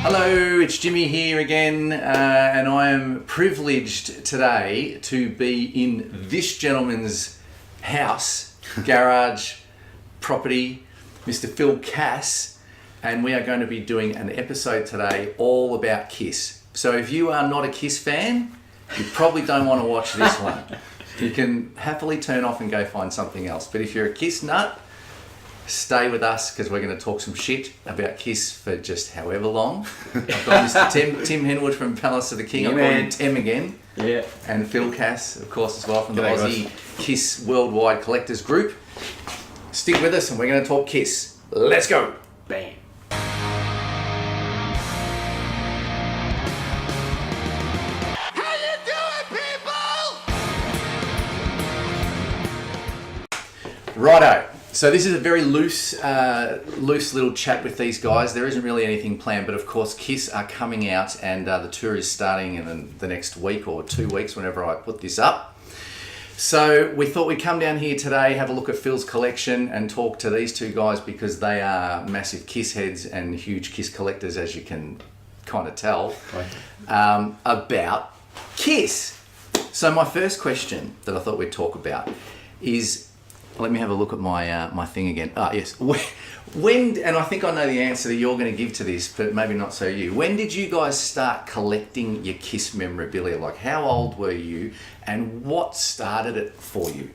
Hello, it's Jimmy here again, and I am privileged today to be in this gentleman's house, garage, property, Mr. Phil Cass, and we are going to be doing an episode today all about Kiss. So if you are not a Kiss fan, you probably don't want to watch this one. You can happily turn off and go find something else. But if you're a Kiss nut, stay with us because we're going to talk some shit about Kiss for just however long. I've got Mr. Tim Henwood from Palace of the King. I'll call you Tim again. Yeah. And Phil Cass, of course, as well from the G'day, Aussie guys. Kiss Worldwide Collectors Group. Stick with us and we're going to talk Kiss. Let's go. Bam. Righto. So this is a very loose little chat with these guys. There isn't really anything planned, but of course Kiss are coming out and the tour is starting in the next week or 2 weeks whenever I put this up. So we thought we'd come down here today, have a look at Phil's collection and talk to these two guys because they are massive Kiss heads and huge Kiss collectors, as you can kind of tell, about Kiss. So my first question that I thought we'd talk about is, let me have a look at my thing again. Yes. When, and I think I know the answer that you're going to give to this, but maybe not so you. When did you guys start collecting your Kiss memorabilia? Like, how old were you, and what started it for you?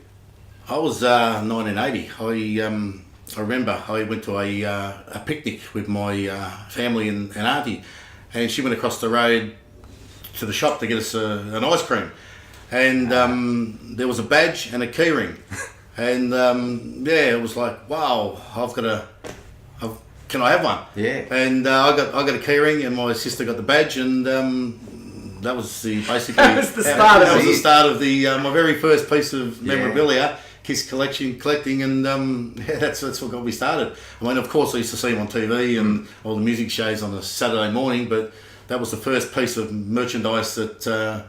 I was 1980. I remember I went to a picnic with my family and auntie, and she went across the road to the shop to get us an ice cream, and there was a badge and a key ring. And it was like, wow, can I have one? Yeah. And I got a key ring, and my sister got the badge, and that was basically That was the start that of was it. the start of my very first piece of memorabilia, Kiss collecting, and that's what got me started. I mean, of course, I used to see them on TV and all the music shows on a Saturday morning, but that was the first piece of merchandise that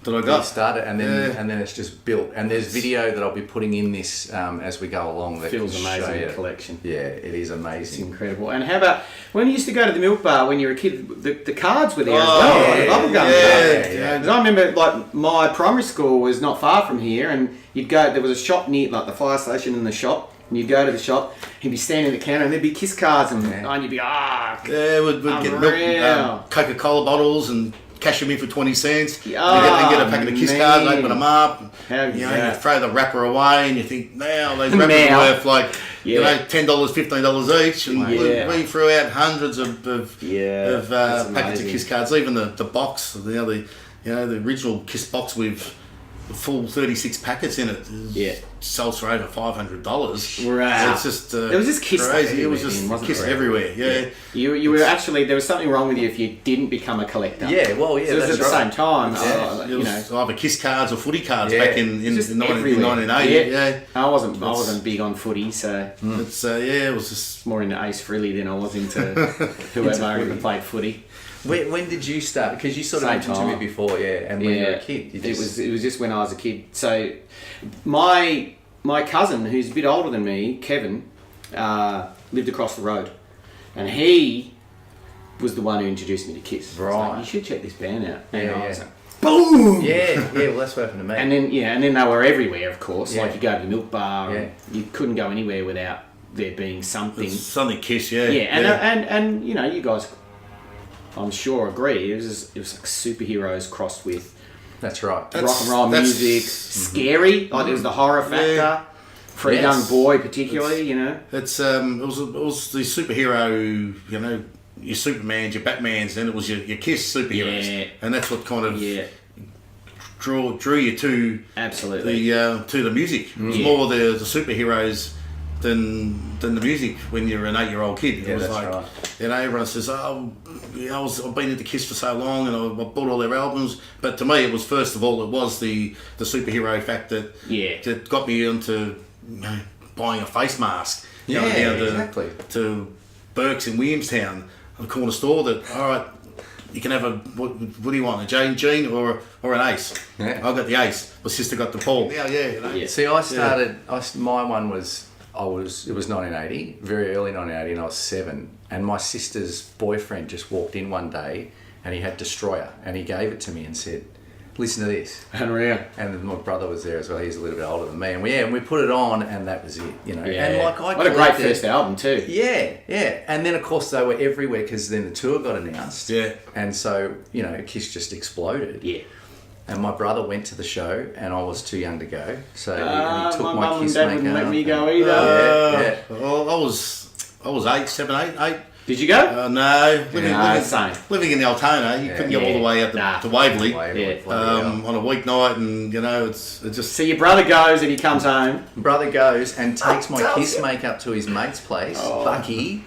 I got. You started, and then it's just built. And there's video that I'll be putting in this as we go along. That Phil's can show amazing you. collection. Yeah, it is It's amazing. incredible. And how about when you used to go to the milk bar when you were a kid? The cards were there as Oh, well. yeah, The bubble gum. yeah. Because I remember, like, my primary school was not far from here, and you'd go. There was a shop near, like, the fire station in the shop. And you'd go to the shop, he'd be standing at the counter, and there'd be Kiss cards, and you'd be We'd get Unreal. milk, Coca-Cola bottles and cash them in for 20 cents. Yeah. You get a packet of Kiss Man. cards, open them up. How- You yeah. throw the wrapper away, and you think, now those wrappers Now. are worth like Yeah. $10, $15 each. And Yeah. we threw out hundreds of that's packets of amazing. Kiss cards. Even the box, the original Kiss box with the full 36 packets in it. Sells for over $500. Wow. It's just It was just Kiss crazy. It was everywhere, just wasn't Kiss it? everywhere. Yeah. You were actually, there was something wrong with you if you didn't become a collector. Yeah, well, yeah, So it was that's at the right. same time. Yeah. It was either Kiss cards or footy cards Yeah. back in Just 1980. Yeah. I wasn't big on footy, so It's it was just more into Ace Frehley than I was into whoever even played footy. When did you start? Because you sort of Same mentioned to time. me before, and when you were a kid. It was just when I was a kid. So my cousin, who's a bit older than me, Kevin, lived across the road, and he was the one who introduced me to Kiss. He's Right. like, you should check this band out. And Yeah, I was yeah. like, boom. Yeah, well, that's what happened to me. And then they were everywhere, of course. Yeah. Like you go to the milk bar, Yeah. and you couldn't go anywhere without there being something. something Kiss. Yeah. And you know, you guys, I'm sure, agree. It was like superheroes crossed with That's right. rock and roll music, scary. Like there was the horror factor for a Yes. young boy, particularly. You know, It's it was the superhero. Your Supermans, your Batmans, and it was your Kiss superheroes, Yeah. and that's what kind of yeah, drew you to absolutely. the music. It was more the superheroes than the music when you're an 8-year-old kid. It Yeah, was that's like, right. everyone says, I've been into Kiss for so long and I bought all their albums. But to me, it was first of all, it was the superhero fact that got me into buying a face mask. Exactly. To Burke's in Williamstown, a corner store that, all right, you can have what do you want, a Jane Jean or an Ace? Yeah. I got the Ace. My sister got the Paul. Yeah. See, I started. My one was it was 1980, very early 1980, and I was 7. And my sister's boyfriend just walked in one day, and he had Destroyer, and he gave it to me and said, "Listen to this." Unreal. And my brother was there as well. He's a little bit older than me, and we put it on, and that was it. You know, Yeah. and like what a great first album too. Yeah. And then of course they were everywhere because then the tour got announced. Yeah. And so Kiss just exploded. Yeah. And my brother went to the show, and I was too young to go. So and he took my my mum and Kiss dad maker. wouldn't let me go either. Yeah. Well, I was 8, 7, 8. Did you go? No, Same. living in the Altona, you couldn't go all the way out to Waverley on a weeknight, and it's just. So your brother goes and he comes home. Brother goes and takes my Kiss makeup to his mate's place, Bucky,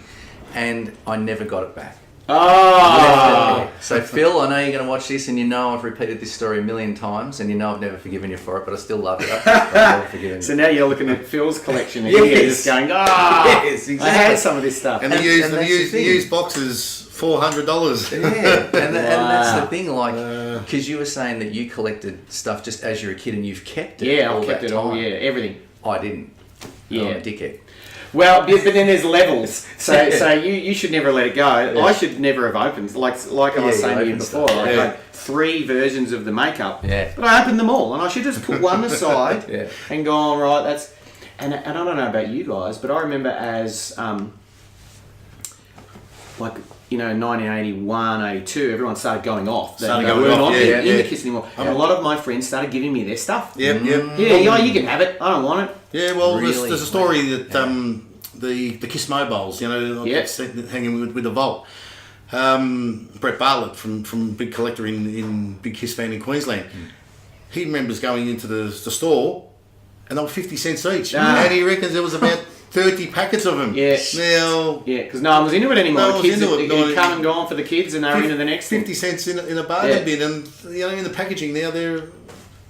and I never got it back. Oh. So Phil, I know you're going to watch this, and I've repeated this story a million times, and I've never forgiven you for it, but I still love it. I've never forgiven So you. now you're looking at Phil's collection and you're just going, Yes, exactly. I had some of this stuff. And the that's the thing. used box is $400. Yeah, and that's the thing, like, because you were saying that you collected stuff just as you were a kid, and you've kept it. Yeah, all I've kept that it all. time. Yeah, everything. I didn't. Yeah. I'm a dickhead. Well, but then there's levels. So you should never let it go. Yeah. I should never have opened. Like I was saying to you before, I had 3 versions of the makeup. Yeah. But I opened them all, and I should just put one aside and go, all right, that's. And I don't know about you guys, but I remember as 1981, 82, everyone started going off. They weren't on the Kiss anymore. And a lot of my friends started giving me their stuff. Yep. Yeah, you can have it. I don't want it. Yeah, well, Really? there's a story that the Kiss mobiles, hanging with the Vault. Brett Bartlett from Big Collector in Big Kiss fan in Queensland. He remembers going into the store, and they were 50 cents each, and he reckons there was about 30 packets of them. Yeah. Now, because no one was into it anymore. No The one was kids into it. had come and gone for the kids, and they were into the next 50 thing. cents in a bargain bin, and in the packaging now they're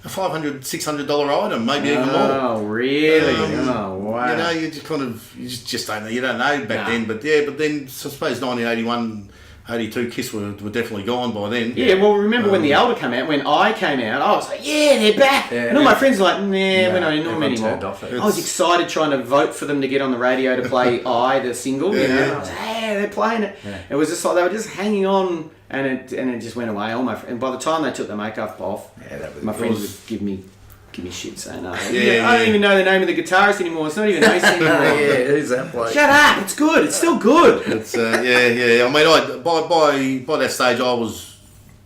a $500, $600 item, maybe even more. Oh, really? Oh, wow. You just don't know. You don't know back then, but then I suppose 1981, 82 Kiss were definitely gone by then. Yeah, well, remember when the Elder came out, when I came out, I was like, yeah, they're back. Yeah, and all my friends were like, we're not into them everyone anymore. turned off it. I was excited trying to vote for them to get on the radio to play I, the single, I was like, hey, they're playing it. Yeah. It was just like, they were just hanging on, and it just went away. And by the time they took the makeup off, my friends would give me shit saying, I don't even know the name of the guitarist anymore. It's not even Ace anymore. Who's that bloke? Shut up! It's good. It's still good. It's I mean, by that stage, I was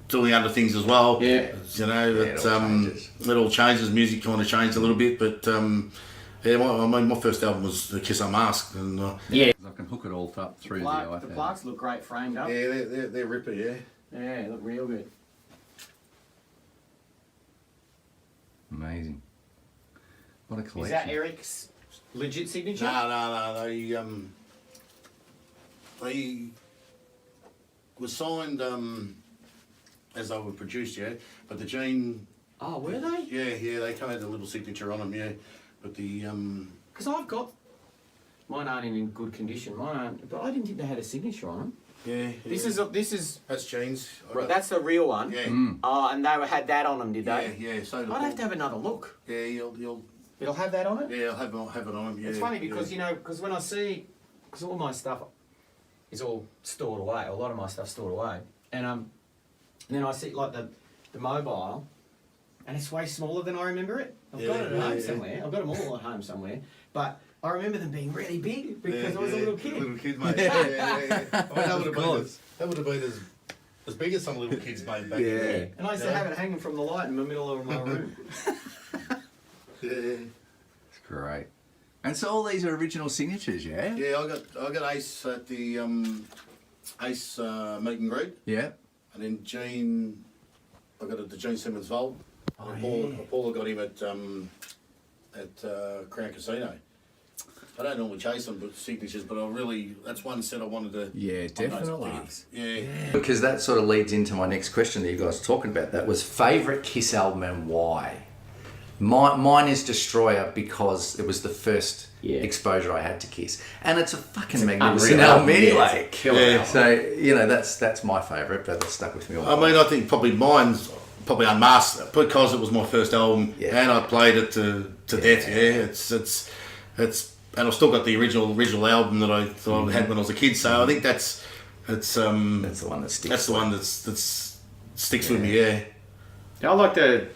doing other things as well. Yeah. It all changes. Music kind of changed a little bit, but my first album was The Kiss Unmasked, and I can hook it all up through the iPad. The plaques look great framed up. yeah, they're ripper, yeah. Yeah, they look real good. Amazing. What a collection. Is that Eric's legit signature? No. They were signed as they were produced, but the Gene. Oh, were they? Yeah, they come out with a little signature on them, but the Because I've got mine aren't in good condition. Mine aren't, but I didn't think they had a signature on them. Yeah. This is That's Gene's. right, that's the real one. Yeah. Oh, and they had that on them, did they? Yeah. So I'd have to have another look. Yeah, you'll. It'll have that on it. Yeah, I'll have it on them. Yeah. It's funny because because when I see, because all my stuff is all stored away. A lot of my stuff's stored away, and then I see like the mobile, and it's way smaller than I remember it. I've got it at home somewhere. I've got them all at home somewhere, but I remember them being really big because I was a little kid. Little kid, mate. Yeah. I mean, that would have been as big as some little kids made back then. And I used to have it hanging from the light in the middle of my room. Yeah. It's great. And so all these are original signatures, yeah? Yeah, I got Ace at the Ace meet and greet. Yeah. And then Gene, I got it at the Gene Simmons Vault. Paul got him at Crown Casino. I don't normally chase them with signatures, but that's one set I wanted to. Yeah, definitely. Yeah. Because that sort of leads into my next question that you guys were talking about. That was favourite Kiss album and why? Mine is Destroyer because it was the first exposure I had to Kiss, and it's a fucking magnificent album anyway. So that's my favourite, but it's stuck with me all. I mean, I think probably mine's Unmasked because it was my first album, and I played it to death. Yeah, it's and I've still got the original album that I had when I was a kid. So I think that's the one that sticks. That's the one that's sticks with me. Yeah. Yeah, I like the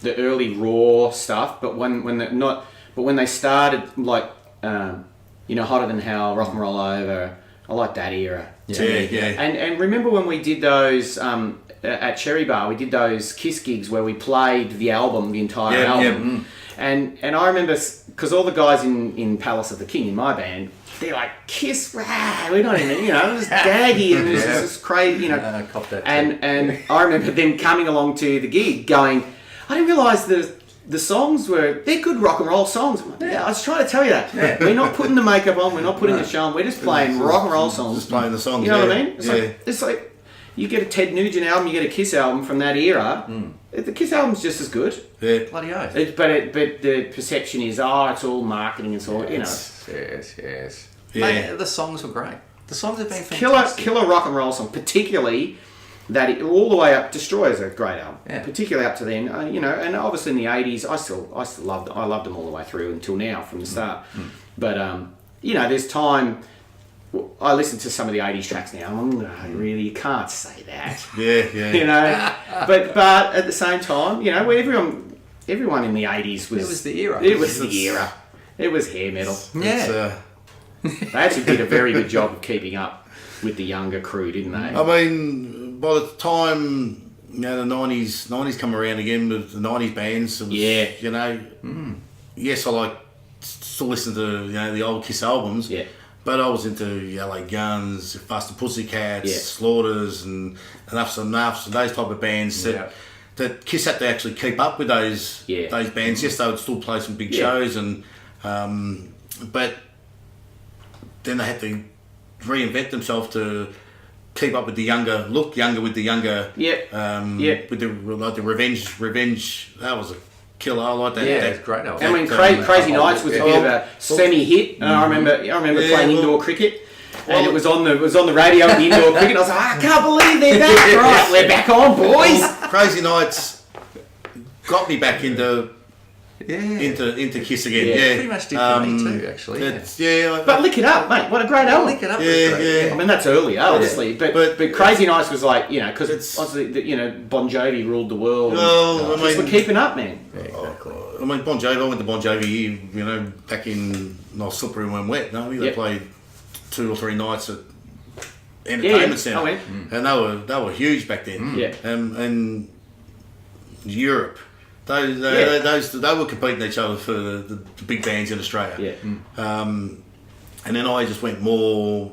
early raw stuff, but when they started like Hotter Than Hell, Rock and Roll Over, I like that era. Yeah. And remember when we did those at Cherry Bar, we did those Kiss gigs where we played the entire album. And I remember, because all the guys in Palace of the King in my band, they're like, Kiss, rah, we're not even, it was gaggy and it was just crazy, Cop that and I remember them coming along to the gig going, I didn't realise the songs they're good rock and roll songs. I'm like, yeah, I was trying to tell you that. Yeah. We're not putting the makeup on, we're not putting the show on, we're just playing rock and roll songs. Just playing the songs, you know what I mean? It's like, you get a Ted Nugent album, you get a Kiss album from that era, the Kiss album's just as good. Yeah. Bloody oath. But the perception is, it's all marketing, it's all, Yes. Yeah. Mate, the songs were great. The songs have been fantastic. Killer rock and roll song, particularly that all the way up. Destroyer's a great album, particularly up to then. And obviously in the '80s, I still loved them all the way through until now from the start. But there's time. I listen to some of the '80s tracks now. Really, you can't say that. Yeah. But at the same time, where everyone in the '80s was. It was the era. It was the era. It was hair metal. Yeah. They actually did a very good job of keeping up with the younger crew, didn't they? I mean, by the time the '90s come around again with the '90s bands, it was, yes, I still listen to the old Kiss albums. Yeah. But I was into LA Guns, Faster Pussycats, Slaughters, and Enough's Enough, and those type of bands that Kiss had to actually keep up with those bands. Yes, they would still play some big shows, and but then they had to reinvent themselves to keep up with the younger with the younger with the revenge. That was a killer. I like that. Yeah, it's great. I mean, Crazy Nights was a bit of a semi-hit. And I remember playing indoor cricket, and it was on the radio in the indoor cricket. And I was like, I can't believe they're back. Right, we're back on, boys. Crazy Nights got me back into Kiss again. Yeah, pretty much did for me too, actually. But Lick It Up, mate. What a great album. Lick It Up. I mean, that's early, obviously. But Crazy Nights was like, because it's obviously Bon Jovi ruled the world. Well, we're keeping up, man. Yeah, exactly. I mean, Bon Jovi. I went to Bon Jovi, back in Slippery When Wet. No, they played 2 or 3 nights at Entertainment Centre, and they were huge back then. And Europe. They were competing each other for the big bands in Australia. And then I just went more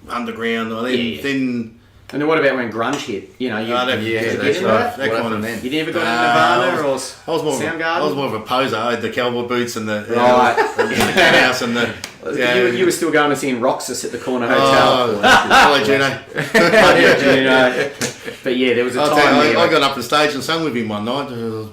underground. Then and then what about when grunge hit? You never got into Nirvana or Soundgarden? I was more of a poser. I had the cowboy boots and the house and the. You were still going to see Roxas at the Corner Hotel. Hello, Juno. But there was a time where I got up the stage and sang with him one night.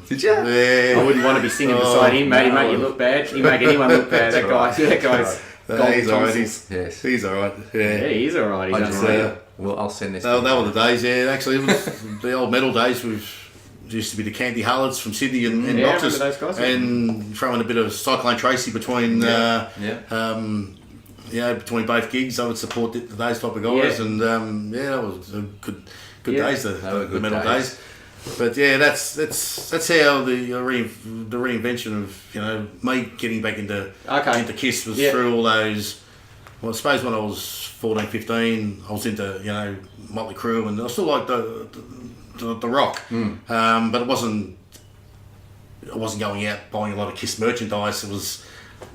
Did you? Yeah. I wouldn't want to be singing beside him, mate. Mate, you look bad. You make anyone look bad. That guy's. He's alright. He's alright. Yeah, he's alright. Well, I'll send this. They were the days. Yeah, actually, it was the old metal days. There used to be the Candy Harlots from Sydney and Roxas, those guys, and throwing a bit of Cyclone Tracy between between both gigs. I would support those type of guys, and that was a good days. The metal days. But that's how the reinvention of me getting back into Kiss was through all those. Well, I suppose when I was 14, 15, I was into Motley Crue, and I still liked the rock, but I wasn't going out buying a lot of Kiss merchandise. It was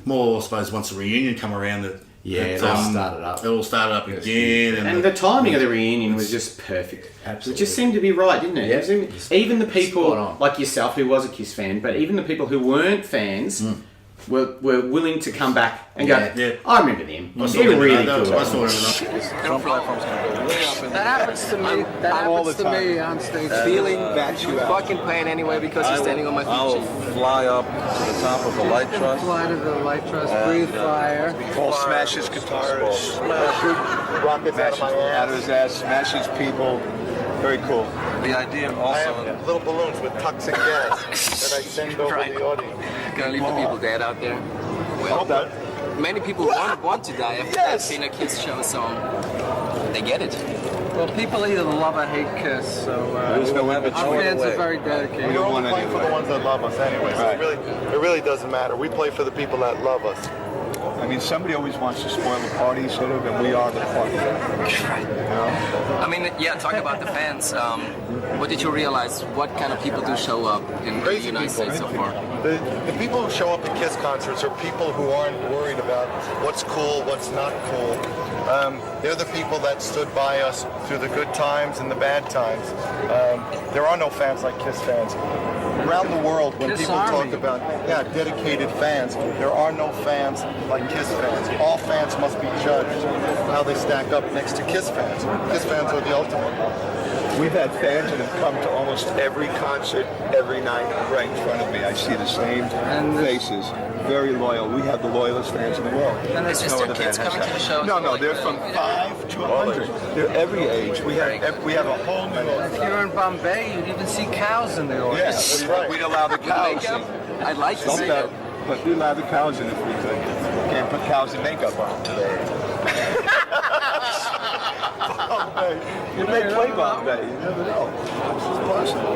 more, I suppose, once the reunion come around that. It all started up again. And the timing of the reunion was just perfect. Absolutely. It just seemed to be right, didn't it? Yeah. Even the people like yourself who was a Kiss fan, but even the people who weren't fans were willing to come back and go, I remember them. They're really good. That happens to me. That happens to me on stage. Feeling that you fucking pain anyway because you're standing on my feet. I'll fly up to the top of the light truss. Fly to the light truss, breathe fire. Paul smashes guitars. Rockets out of his ass, smashes people. Very cool. The idea of also little balloons with toxic gas that I send over the audience. Gonna leave the people dead out there. Hope that. many people want to die after they've seen a Kiss show, so they get it. Well, people either love or hate Kiss, so our fans are very dedicated. We're only playing for the ones that love us anyway, so it really doesn't matter. We play for the people that love us. I mean, somebody always wants to spoil the party, sort of, and we are the party. I mean, yeah, talk about the fans. What did you realize? What kind of people do show up in the United States so far? The people who show up at KISS concerts are people who aren't worried about what's cool, what's not cool. They're the people that stood by us through the good times and the bad times. There are no fans like KISS fans. Around the world, when people talk about dedicated fans, there are no fans like KISS fans. All fans must be judged how they stack up next to KISS fans. KISS fans are the ultimate. We've had fans that have come to almost every concert every night right in front of me. I see the same faces, very loyal. We have the loyalest fans in the world. And is there kids coming to the show? No, they're from 5 to 100. They're every age. We have a whole new... If you're in Bombay, you'd even see cows in the audience. Yes, we'd allow the cows in. I'd like to see that. But we allow the cows in if we could. Can't put cows in makeup on today. You may play Bombay, you never know. It's possible.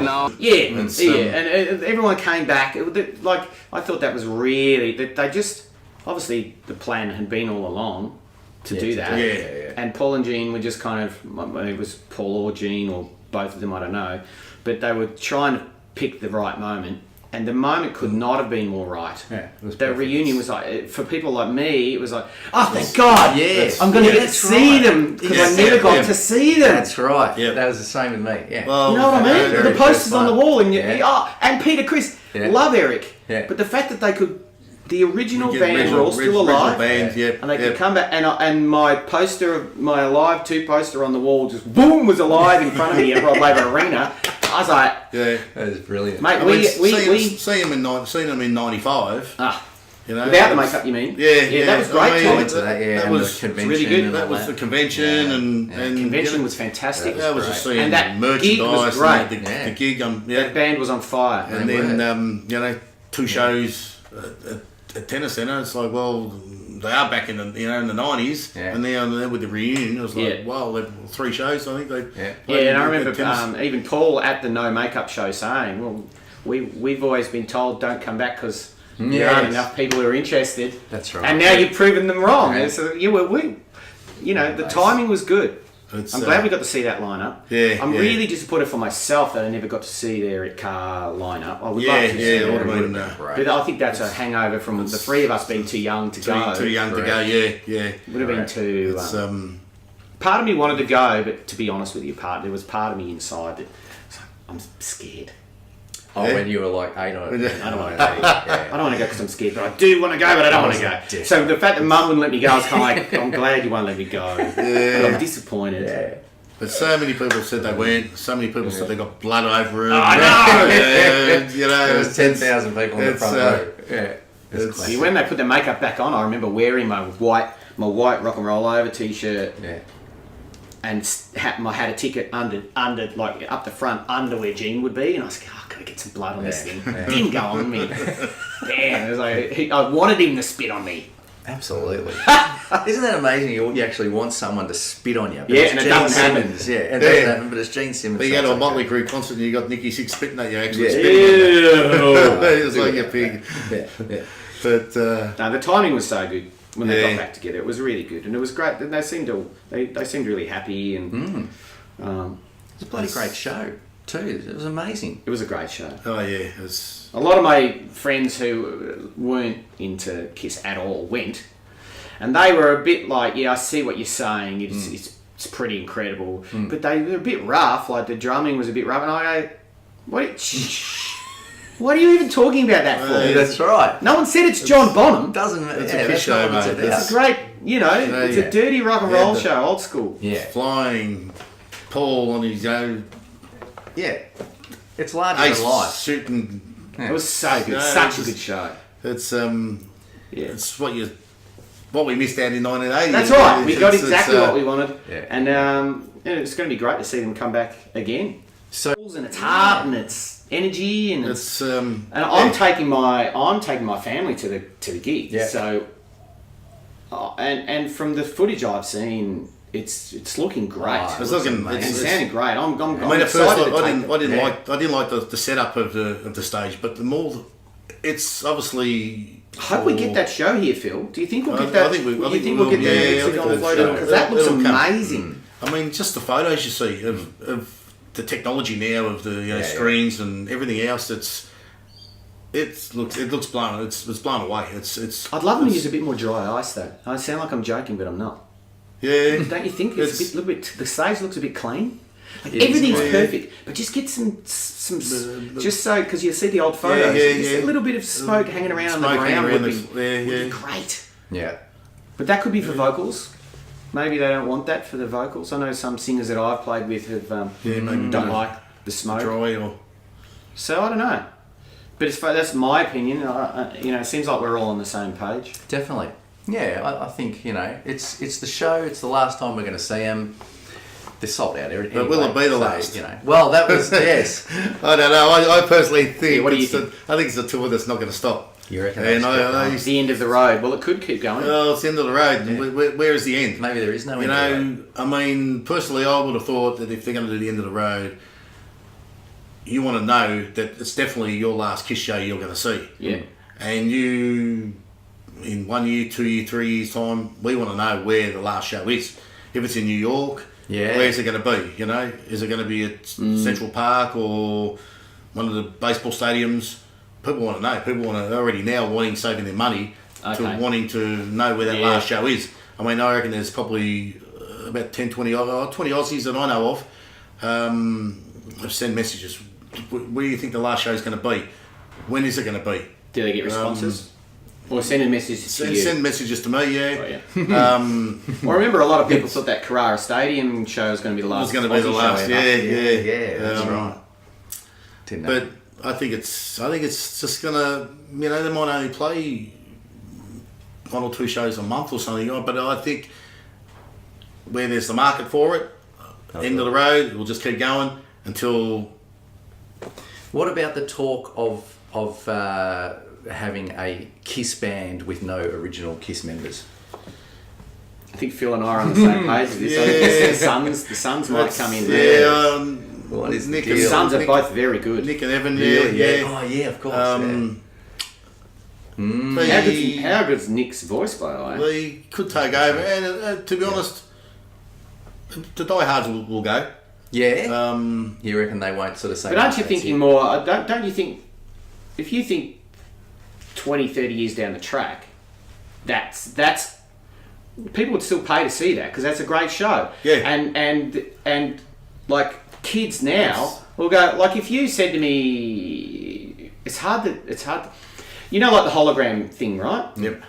No. And everyone came back. Like, I thought that was really... They just... Obviously, the plan had been all along to do that. Yeah. And Paul and Gene were just kind of... It was Paul or Gene or both of them, I don't know. But they were trying to pick the right moment. And the moment could not have been more right. Yeah, it was the perfect. reunion was like, for people like me, it was like, oh, thank God, Yes. I'm going to get to That's see right. them because Yes. I never got Yeah. to see them. That's right. Yeah. That was the same with me. Yeah. Well, You know what I mean? very The posters first on the one. wall, and Yeah. and Peter Criss, Yeah. love Eric. Yeah. But the fact that they could, the original Yeah, band were all still alive, Band, yeah. and they could come back, and my poster, my Alive 2 poster on the wall, just boom, was alive in front of me at Rod Laver Arena. I was like, Yeah. That was brilliant. mate, I mean, we seen them in '95. You know, without the makeup, you mean? Yeah, that was great. I mean, I went to that, yeah, that and was the convention. really good. and That all was the convention, and Convention you know, was fantastic. that was great. just seeing And that merchandise, gig was and great. the gig, That band was on fire. and then you know, 2 shows at Tennis Centre. It's like, well, they are back in the in the '90s, Yeah. and then with the reunion, it was like, Yeah. well, they've 3 shows. I think they And I remember even Paul at the No Makeup show saying, well, we've always been told don't come back because there aren't enough people who are interested. That's right. And now you've proven them wrong. Yeah. So the timing was good. I'm glad we got to see that lineup. Yeah, I'm yeah. really disappointed for myself that I never got to see the Eric Carr lineup. I would Yeah, love to see yeah, it. it would have been But I think that's a hangover from the 3 of us being too young to go. too young to go. Yeah. Would have been too... It's part of me wanted to go, but to be honest with you, there was part of me inside that was like, I'm scared. Oh, when you were like 8 or I don't want to go. I don't want to go because I'm scared, but I do want to go, but I don't want to go. Desperate. So the fact that Mum wouldn't let me go, I was kind of like, I'm glad you won't let me go. Yeah. But I'm disappointed. Yeah. But so many people said they went. So many people said they got blood over it. I know! You know, There was 10,000 people in the it's, front row. Yeah. It's See, when they put the makeup back on, I remember wearing my white Rock and Roll Over t-shirt Yeah. and had a ticket under like up the front under where Gene would be, and I was like, oh, I've got to get some blood on this thing. Yeah. Didn't go on me. Damn, it was like I wanted him to spit on me. Absolutely. Isn't that amazing? You actually want someone to spit on you. But Yeah, it's and it Gene doesn't happen. Simmons. Yeah, it doesn't happen, but it's Gene Simmons. But you go to a That's Motley okay. Crue concert and you got Nicky Six spitting at you, actually Yeah. spitting at you. Ew. It's like a pig. Yeah. But No, the timing was so good when they Yeah. got back together. It was really good, and it was great. And they seemed really happy, and It was a bloody great show, too. It was amazing. it was a great show. oh yeah, it's A lot of my friends who weren't into Kiss at all went, and they were a bit like, yeah, I see what you're saying. It's pretty incredible, but they were a bit rough. Like the drumming was a bit rough, and I go, what are you even talking about that for? That's right. No one said it's John Bonham. Doesn't matter. It's a Yeah, Kiss that's show, not what it's mate. about. It's a great, it's yeah. a dirty rock and Yeah, roll the- show, old school. Yeah. flying Paul on his own Yeah. It's larger ace than life. shooting. It was so good, No, such a it's- good show. It's Yeah. it's what we missed out in 1980. That's right. We got It's, exactly what we wanted, Yeah. and it's going to be great to see them come back again. So- And it's hard, and it's energy and It's and I'm taking my family to the gig. Yeah. So and from the footage I've seen, it's looking great. Oh, it's looking. and It's, sounding great. I'm I mean, at first excited to I take didn't it. like the setup of the stage, but the more it's obviously. I hope we get that show here, Phil. Do you think we'll get I that? think we we'll will, get yeah, the I think Mexico we'll photo? show. Because that looks It'll come. amazing. I mean, just the photos you see of the technology now of the screens and everything else. It looks blown. It's blown away. It's. I'd love them to use a bit more dry ice though. I sound like I'm joking, but I'm not. Yeah. Don't you think it's a little bit? The stage looks a bit clean. Like It is everything's clean. perfect, but just get some just so because you see the old photos, just a little bit of smoke hanging around on the Smoke hanging ground around would be great. Yeah. But that could be for vocals. Maybe they don't want that for the vocals. I know some singers that I've played with have maybe don't like the smoke. dry or. So I don't know. But that's my opinion. It seems like we're all on the same page. Definitely. Yeah, I think, it's the show. It's the last time we're going to see them. They're sold out. Anyway, But will it be the so, last? Well, that was, yes. I don't know. I personally think. What do you think? I think it's a tour that's not going to stop. You reckon And that's It's the end of the road. Well, it could keep going. Well, it's the end of the road. Yeah. Where is the end? maybe there is no You end to know, I mean, personally, I would have thought that if they're going to do the end of the road, you want to know that it's definitely your last Kiss show you're going to see. Yeah. And you, in 1 year, 2 year, 3 years' time, we want to know where the last show is. If it's in New York, Yeah. where's it going to be? You know, is it going to be at Central Park or one of the baseball stadiums? People want to know. People want to already now saving their money to wanting to know where that last show is. I mean, I reckon there's probably about 10, 20 Aussies that I know of have sent messages. Where do you think the last show is going to be? When is it going to be? Do they get responses? Or sending messages to you? Send messages to me, yeah. Oh, yeah. Well, I remember a lot of people thought that Carrara Stadium show was going to be the last. It's going to be the Aussie show last, ever. Yeah, that's right. Didn't know. But I think it's just gonna, they might only play 1 or 2 shows a month or something. But I think where there's the market for it, end of the road, we'll just keep going until. What about the talk of having a Kiss band with no original Kiss members? I think Phil and I are on the same page with this. I think the Suns might come in there. Yeah, What is Nick the and The deal? Suns are both very good. Nick and Evan, Really? yeah. Oh, yeah, of course. How good's Nick's voice, by the way? They could take over, and to be honest, the diehards will go. Yeah. You reckon they won't sort of say? But aren't you "No, thinking that's more? Don't you think? If you think 20, 30 years down the track, that's people would still pay to see that because that's a great show. Yeah. And like kids now will go like if you said to me, it's hard. You know, like the hologram thing, right? Yep.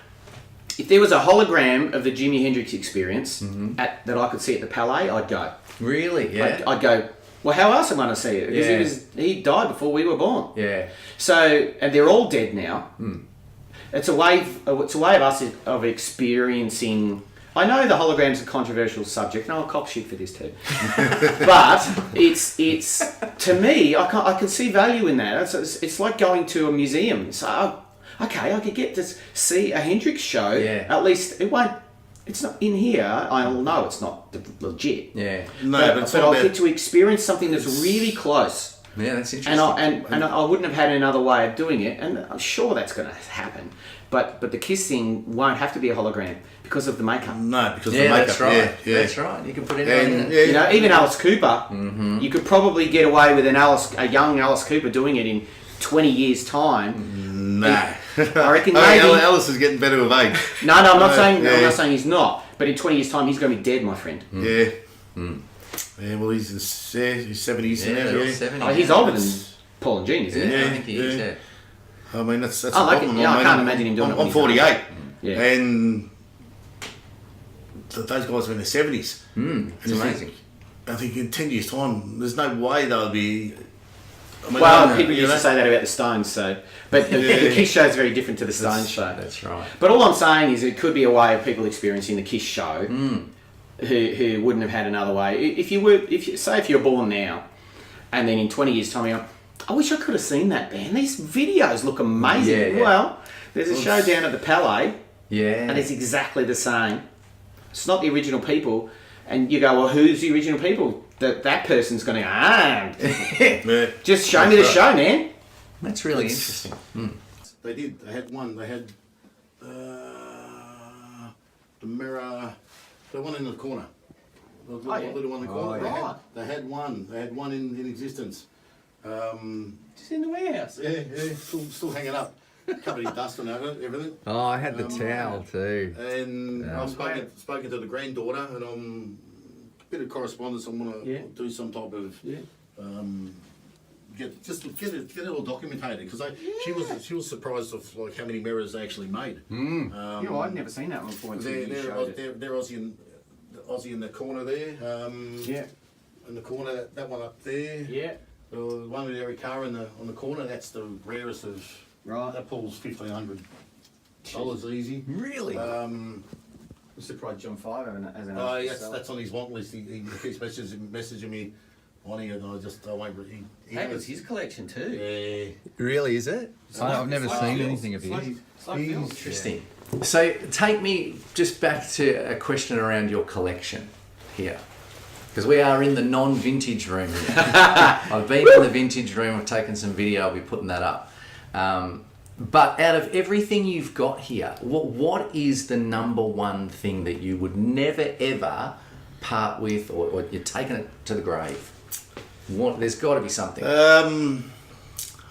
If there was a hologram of the Jimi Hendrix experience that I could see at the Palais, I'd go. it?" Really? Yeah. I'd go, well, how else am I going to see it? Because he died before we were born. Yeah. So, and they're all dead now. It's a way of us of experiencing. I know the hologram's a controversial subject, and I'll cop shit for this too. But it's to me, I can see value in that. It's like going to a museum. So, okay, I could get to see a Hendrix show. Yeah. At least it won't. It's not in here. I'll know it's not legit. Yeah. No, But I'll get to experience something that's really close. Yeah, that's interesting. And I wouldn't have had another way of doing it, and I'm sure that's going to happen. But the Kiss thing won't have to be a hologram because of the makeup. No, because Yeah, of the makeup. that's right. Yeah. That's right. You can put anyone in And, it. You know, even Alice Cooper, you could probably get away with a young Alice Cooper doing it in 20 years' time. No. I reckon I mean, maybe. Alice is getting better with age. No, I'm not saying. yeah. I'm not saying he's not. But in 20 years' time, he's going to be dead, my friend. Yeah. Yeah, well, he's 70s Yeah, now. they're all Yeah. 70. Oh, he's older than Paul and Gene, isn't he? Yeah, I Yeah, think he is. yeah. Yeah. I mean, that's I the like problem. it. Yeah, I mean, can't imagine him doing it when I'm he's 48. Yeah. And those guys are in their 70s. It's amazing. I think in 10 years' time, there's no way they'll be. I mean, Well, I- people you used know, Mm. to say that about the Stones, so. But the Kiss show is very different to the Stones show. That's right. But all I'm saying is it could be a way of people experiencing the Kiss show who wouldn't have had another way. If you were born now, and then in 20 years' time, you go, I wish I could have seen that, man. These videos look amazing. Yeah, yeah. Well, there's a show down at the Palais, Yeah. and it's exactly the same. It's not the original people, and you go, well, who's the original people? That person's going to just show me the show, man. That's really interesting. They did. They had one. They had the mirror. The one in the corner. The little one in the corner. right. They had one. They had one in existence. Just in the warehouse. Yeah, still hanging up. Covered in dust and everything. Oh, I had the towel too. And I've spoken to the granddaughter, and I'm a bit of correspondence. I'm gonna do some type of get it all documented because she was surprised of like how many mirrors they actually made. I'd never seen that one before. They're Aussie in the corner there. In the corner, that one up there. Yeah. The one with every car on the corner. That's the rarest of. Right. That pulls $1,500 easy. Really? I'm surprised John Five as an Yes, that's on his want list. He keeps messaging me on here, and I won't. That was his collection too. Yeah. Really, is it? I've never seen anything of his. Interesting. So take me just back to a question around your collection here. Because we are in the non-vintage room here. I've been in the vintage room, I've taken some video, I'll be putting that up. But out of everything you've got here, what is the number one thing that you would never ever part with, or you're taking it to the grave? There's got to be something. Oh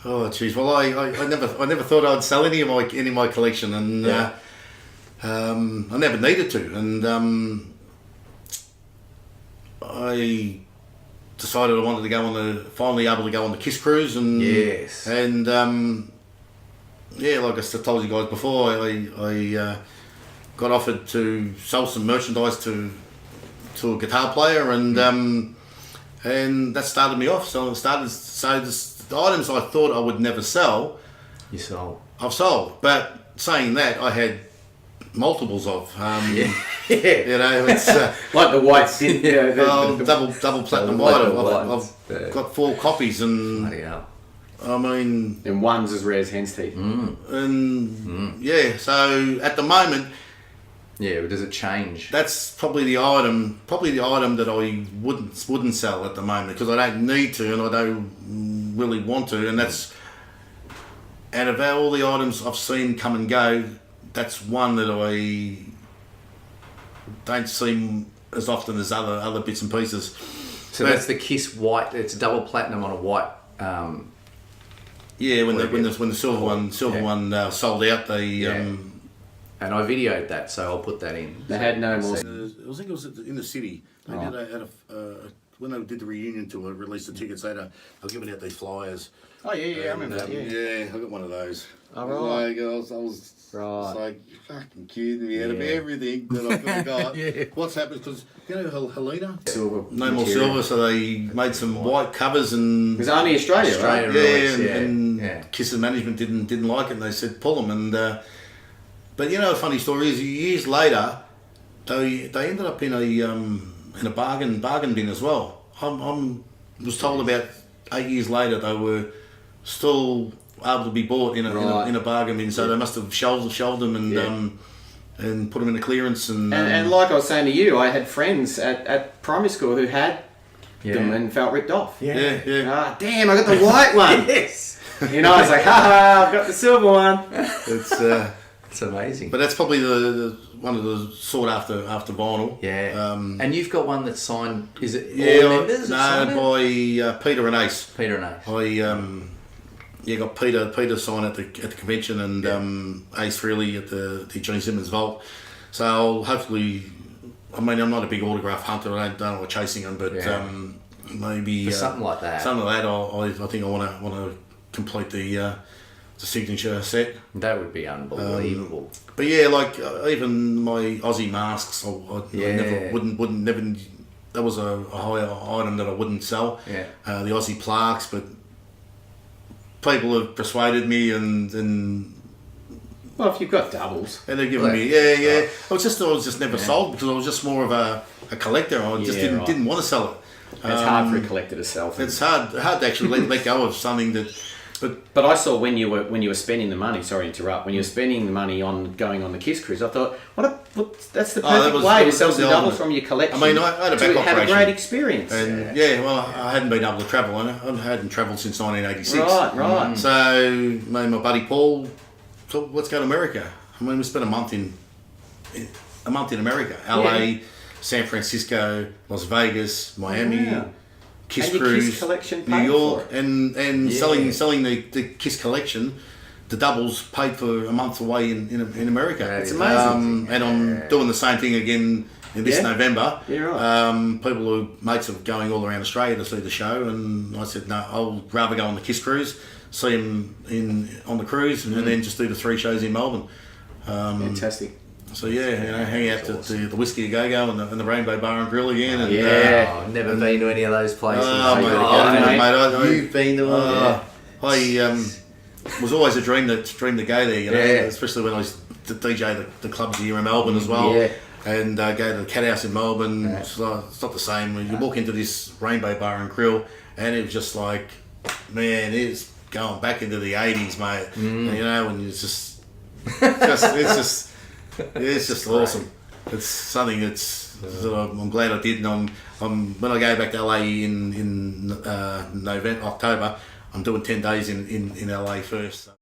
jeez. Well, I never thought I'd sell any of my collection, and I never needed to, and I decided I wanted to go finally able to go on the Kiss cruise, and like I told you guys before, I got offered to sell some merchandise to a guitar player, and that started me off. So the items I thought I would never sell, You sold. I've sold. But saying that, I had multiples of. You know, it's like the white sin. double platinum white. I've got 4 copies, and Bloody hell. I mean, And one's as rare as hen's teeth. So at the moment, Yeah, but does it change? that's probably the item that I wouldn't sell at the moment because I don't need to and I don't really want to, and that's out of all the items I've seen come and go, that's one that I don't see as often as other bits and pieces. So that's the Kiss white. It's double platinum on a white. When the silver one sold out, they and I videoed that, so I'll put that in. They had no more. I think it was in the city. They did when they did the reunion tour, released the tickets. They were giving out these flyers. Oh yeah, I remember that. Yeah, I got one of those. Oh, right. I was like, fucking kidding me out of everything that I could have got. What's happened? Because you know Helena, Silver. no more silver, so they made some white covers and. It was only Australia, right? And Kiss's management didn't like it, and they said pull them. And but you know, a funny story is years later, they ended up in a bargain bin as well. I was told about 8 years later they were still able to be bought in a bargain bin, so they must have shelved them and put them in a clearance. And like I was saying to you, I had friends at primary school who had them and felt ripped off. Yeah. Damn, I got the white one. Yes. You know, I was like, I've got the silver one. It's amazing. But that's probably the one of the sought after vinyl. Yeah. And you've got one that's signed. Is it all members? No, by Peter and Ace. Peter and Ace. I got Peter signed at the convention, and Ace Frehley at the Gene Simmons Vault. So hopefully, I mean, I'm not a big autograph hunter. I don't like chasing them, but maybe for something like that. Something like that. I think I want to complete the signature set. That would be unbelievable. But yeah, like even my Aussie masks, I never. That was a higher item that I wouldn't sell. Yeah. The Aussie plaques, but people have persuaded me, and Well, if you've got doubles. they're giving me I was just never sold because I was just more of a collector. I just didn't want to sell it. It's hard for a collector to sell things. It's hard to actually let go of something that. But I saw when you were spending the money. Sorry to interrupt. When you were spending the money on going on the Kiss cruise, I thought, that's the perfect way to sell some doubles from your collection. I mean, I had a back to have a operation. great experience. And well, I hadn't been able to travel. I hadn't travelled since 1986. Right. So my buddy Paul thought, let's go to America. I mean, we spent a month in America, LA, San Francisco, Las Vegas, Miami. Yeah. Kiss And your Cruise, Kiss collection New paid York, for it. and selling the Kiss collection, the doubles paid for a month away in America. It's amazing. And I'm doing the same thing again in this November. Yeah, right. People who mates are going all around Australia to see the show, and I said no, I'll rather go on the Kiss Cruise, see them on the cruise, and then just do the 3 shows in Melbourne. Fantastic. So hang out to the Whiskey A Go Go and the Rainbow Bar and Grill again. And, I've never been to any of those places. You've been to one. I was always a dream to go there, you know, especially when I was the DJ the clubs here in Melbourne as well. Yeah. And go to the Cat House in Melbourne. It's not the same. When you walk into this Rainbow Bar and Grill, and it was just like, man, it's going back into the 80s, mate. And, you know, when it's just awesome. It's something that I'm glad I did. And when I go back to LA in October, I'm doing 10 days in LA first. So.